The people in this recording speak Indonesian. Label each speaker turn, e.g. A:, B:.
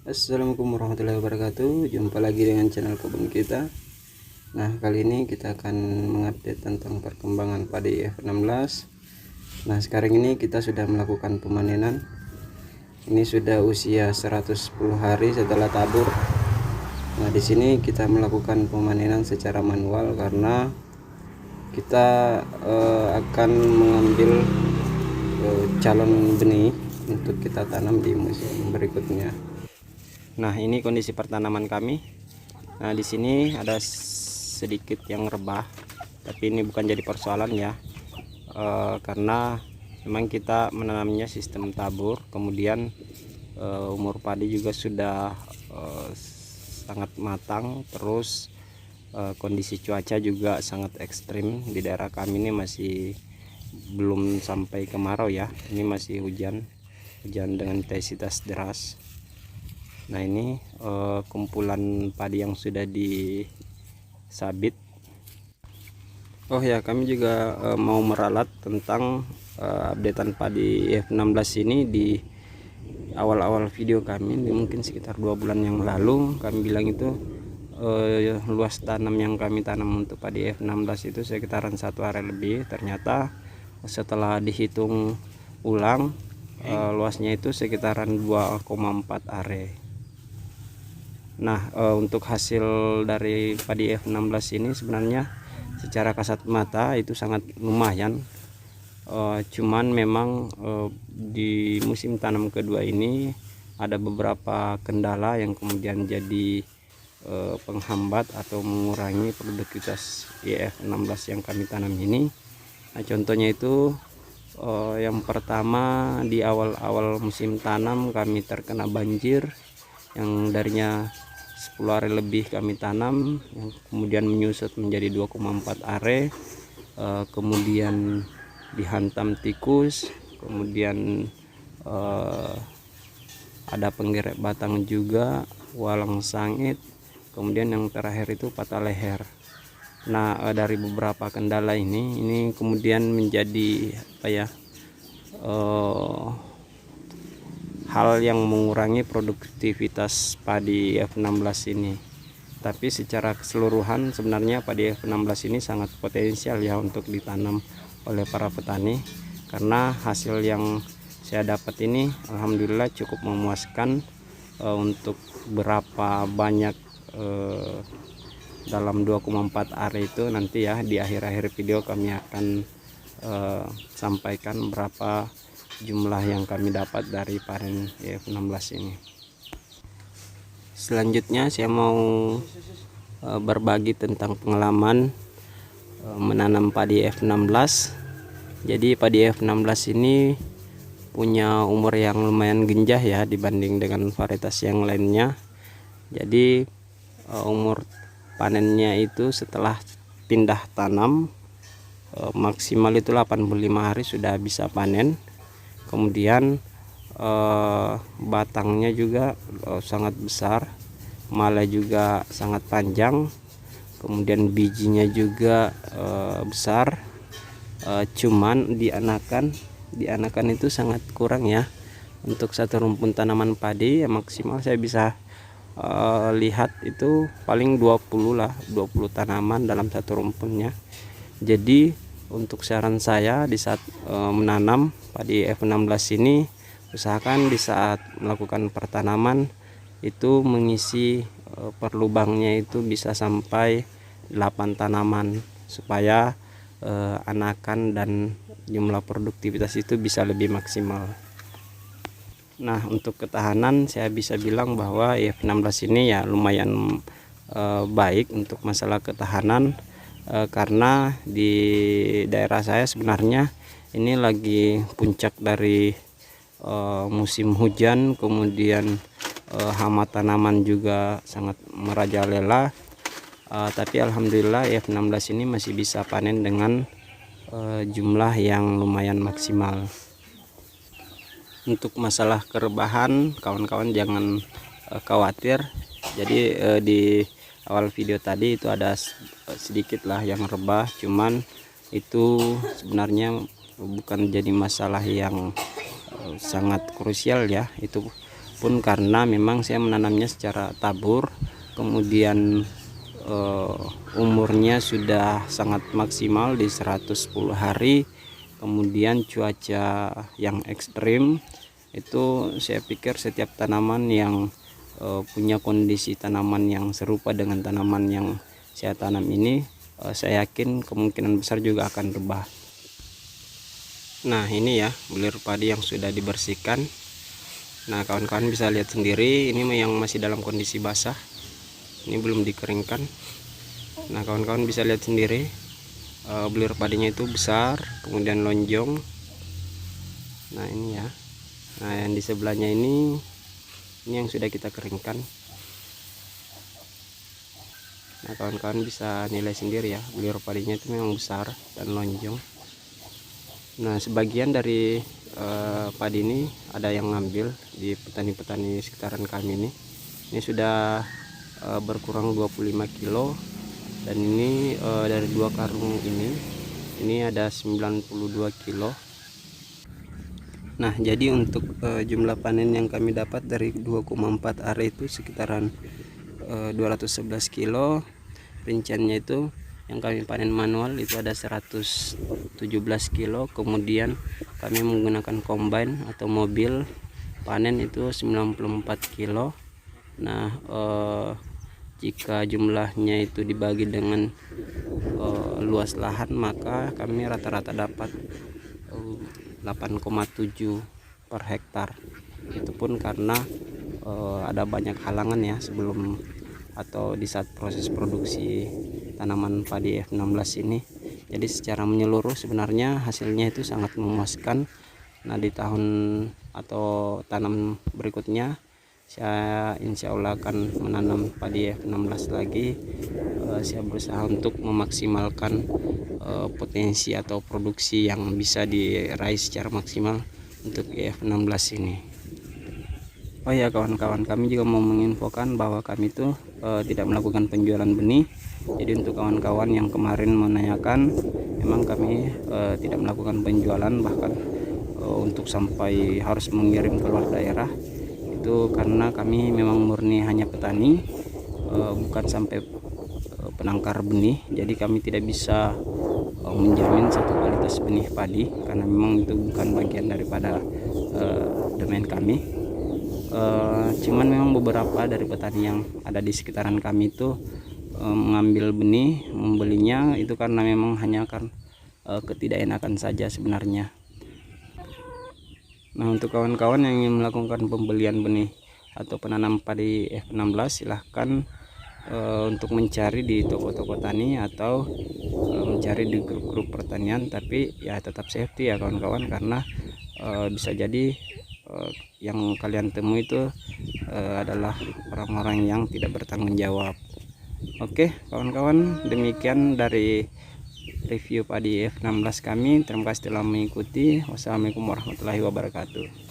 A: Assalamualaikum warahmatullahi wabarakatuh. Jumpa lagi dengan channel kebun kita. Nah, kali ini kita akan mengupdate tentang perkembangan padi F16. Nah, sekarang ini kita sudah melakukan pemanenan. Ini sudah usia 110 hari setelah tabur. Nah, di sini kita melakukan pemanenan secara manual karena kita akan mengambil calon benih untuk kita tanam di musim berikutnya. Nah, ini kondisi pertanaman kami. Nah, di sini ada sedikit yang rebah, tapi ini bukan jadi persoalan ya, karena memang kita menanamnya sistem tabur. Kemudian umur padi juga sudah sangat matang. Terus kondisi cuaca juga sangat ekstrim. Di daerah kami ini masih belum sampai kemarau ya, ini masih hujan dengan intensitas deras. Nah, ini kumpulan padi yang sudah disabit. Oh ya, kami juga mau meralat tentang updatean padi F16 ini. Di awal-awal video kami, mungkin sekitar 2 bulan yang lalu, kami bilang itu luas tanam yang kami tanam untuk padi F16 itu sekitaran 1 area lebih. Ternyata setelah dihitung ulang, luasnya itu sekitaran 2,4 area. Nah, untuk hasil dari padi F16 ini sebenarnya secara kasat mata itu sangat lumayan. Cuman memang di musim tanam kedua ini ada beberapa kendala yang kemudian jadi penghambat atau mengurangi produktivitas IF16 yang kami tanam ini. Nah, contohnya itu yang pertama, di awal-awal musim tanam kami terkena banjir yang darinya 10 are lebih kami tanam, yang kemudian menyusut menjadi 2,4 are, kemudian dihantam tikus, kemudian ada penggeret batang juga, walang sangit, kemudian yang terakhir itu patah leher. Nah, dari beberapa kendala ini kemudian menjadi apa ya, hal yang mengurangi produktivitas padi F16 ini. Tapi secara keseluruhan sebenarnya padi F16 ini sangat potensial ya untuk ditanam oleh para petani, karena hasil yang saya dapat ini alhamdulillah cukup memuaskan. Untuk berapa banyak dalam 2,4 area itu nanti ya di akhir-akhir video kami akan sampaikan berapa jumlah yang kami dapat dari panen F16 ini. Selanjutnya saya mau berbagi tentang pengalaman menanam padi F16. Jadi padi F16 ini punya umur yang lumayan genjah ya dibanding dengan varietas yang lainnya. Jadi umur panennya itu setelah pindah tanam maksimal itu 85 hari sudah bisa panen. Kemudian batangnya juga sangat besar, malah juga sangat panjang. Kemudian bijinya juga besar, cuman di anakan itu sangat kurang ya. Untuk satu rumpun tanaman padi yang maksimal saya bisa lihat itu paling 20 tanaman dalam satu rumpunnya. Jadi untuk saran saya di saat menanam padi F16 ini, usahakan di saat melakukan pertanaman itu mengisi per lubangnya itu bisa sampai 8 tanaman supaya anakan dan jumlah produktivitas itu bisa lebih maksimal. Nah, untuk ketahanan saya bisa bilang bahwa F16 ini ya lumayan baik untuk masalah ketahanan. Karena di daerah saya sebenarnya ini lagi puncak dari musim hujan, kemudian hama tanaman juga sangat merajalela, tapi alhamdulillah F16 ini masih bisa panen dengan jumlah yang lumayan maksimal. Untuk masalah kerebahan, kawan-kawan jangan khawatir. Jadi di awal video tadi itu ada sedikit lah yang rebah, cuman itu sebenarnya bukan jadi masalah yang sangat krusial ya. Itu pun karena memang saya menanamnya secara tabur, kemudian umurnya sudah sangat maksimal di 110 hari, kemudian cuaca yang ekstrim. Itu saya pikir setiap tanaman yang punya kondisi tanaman yang serupa dengan tanaman yang saya tanam ini, saya yakin kemungkinan besar juga akan rebah. Nah ini ya bulir padi yang sudah dibersihkan. Nah kawan-kawan bisa lihat sendiri, ini yang masih dalam kondisi basah, ini belum dikeringkan. Nah kawan-kawan bisa lihat sendiri, bulir padinya itu besar, kemudian lonjong. Nah ini ya. Nah yang di sebelahnya ini yang sudah kita keringkan. Nah kawan-kawan bisa nilai sendiri ya, bulir padinya itu memang besar dan lonjong. Nah sebagian dari padi ini ada yang ngambil di petani-petani sekitaran kami ini sudah berkurang 25 kilo, dan ini dari 2 karung ini ada 92 kilo. Nah jadi untuk jumlah panen yang kami dapat dari 2,4 area itu sekitaran 211 kilo. Rinciannya itu yang kami panen manual itu ada 117 kilo, kemudian kami menggunakan combine atau mobil panen itu 94 kilo. Nah jika jumlahnya itu dibagi dengan luas lahan, maka kami rata-rata dapat 8,7 per hektar. Itu pun karena ada banyak halangan ya sebelum atau di saat proses produksi tanaman padi F16 ini. Jadi secara menyeluruh sebenarnya hasilnya itu sangat memuaskan. Nah di tahun atau tanam berikutnya saya insya Allah akan menanam padi F16 lagi. Saya berusaha untuk memaksimalkan potensi atau produksi yang bisa diraih secara maksimal untuk F16 ini. Oh ya kawan-kawan, kami juga mau menginfokan bahwa kami itu tidak melakukan penjualan benih. Jadi untuk kawan-kawan yang kemarin menanyakan, memang kami tidak melakukan penjualan, bahkan untuk sampai harus mengirim ke luar daerah itu karena kami memang murni hanya petani, bukan sampai penangkar benih. Jadi kami tidak bisa menjamin satu kualitas benih padi karena memang itu bukan bagian daripada domain kami. Cuman memang beberapa dari petani yang ada di sekitaran kami itu mengambil benih, membelinya itu karena memang hanya kan ketidakenakan saja sebenarnya. Nah untuk kawan-kawan yang ingin melakukan pembelian benih atau penanam padi F16, silahkan untuk mencari di toko-toko tani atau mencari di grup-grup pertanian, tapi ya tetap safety ya kawan-kawan, karena bisa jadi yang kalian temui itu adalah orang-orang yang tidak bertanggung jawab. Oke kawan-kawan, demikian dari review padi F16 kami. Terima kasih telah mengikuti. Wassalamualaikum warahmatullahi wabarakatuh.